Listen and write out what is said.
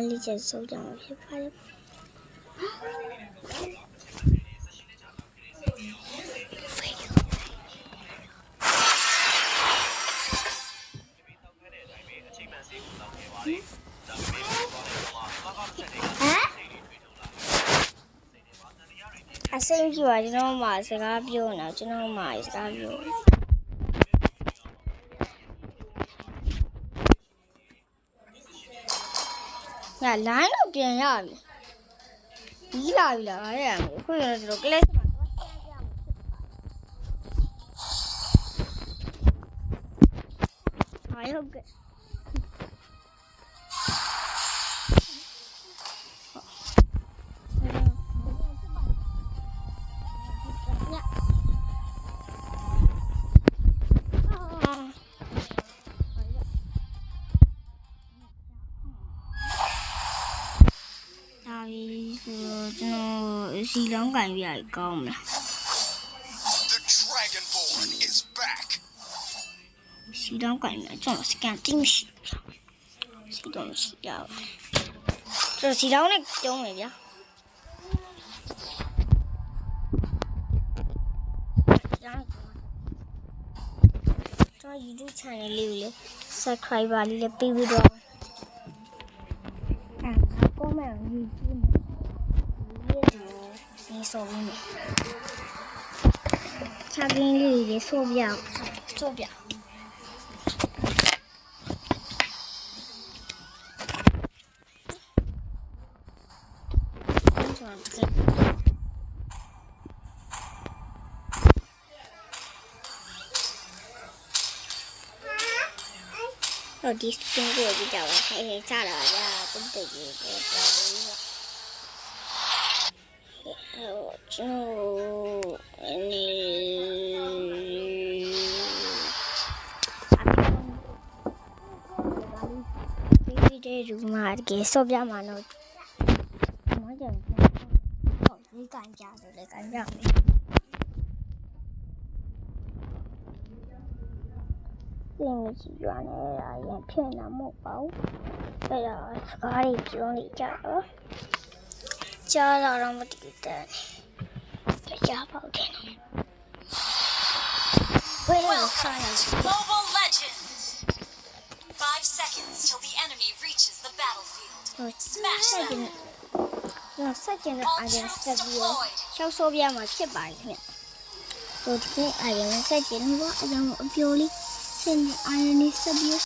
လေးချက်စုပ်ကြမှာဖြစ်ပါတယ်အစိမ်းကြီးပါကျွန်တော်မှစကားပြောနေကျွန်တော်မှစကားပြောညလိုင်းတော့ပြန်ရပြီဒီလာပြီလားအဲ့ဒါကိုခုရတော့ကလစ်မှာတော့ဟုတ်ကဲ့စီလောင်းကန်ပြရကောင်းမလား The Dragonborn is back. စီလောင်းကန်ပြကျွန်တော်စကန်တင်းရှိစီတော့ရှိရပါကျွန်တော်စီလောင်းနဲ့ကျုံးမယ်ဗျာကျွန်တော် YouTube channel လေးကိုလေ subscriber လေးလည်းပေးပြီးတော့comment ရေးကြည့်ဒီဆိုပြီးမယ်ချာကင်းလေးတွေဆိုပြဆိုပြတော့ဒီစကင်းကိုကြည့်ကြပါဟဲ့ချလာကြပုံတူကြီးပေါ်ပေါ်ကျွန်တော်အနေဒီတဲ့ရူမာတကယ်စောပြမှာတော့မကြမ်းဟုတ်ဒီကန်ကြဆိုလေကန်ကြမယ်သင်မကြည့်ရနဲ့အရင်ဖြစ်နေမှာမဟုတ်ပါဘူးအဲ့ဒါစကားကြီးပြောနေကြတော့ကြားလာတော့မတည်တဲ့ကြားပေါက်တယ်ဘယ်လိုဆိုင်လဲ Mobile Legends! 5 seconds till the enemy reaches the battlefield. Smash them! ကျွန်တော်စက်ကျင်တဲ့အရင်ဆက်ပြီးတော့ရှောက်ဆိုးပြမှာဖြစ်ပါတယ်ခင်ဗျတို့ဒီအရင်စက်ကျင်လို့အကြောင်းအပြိုလေးစင်အရင်နဲ့ဆက်ပြီး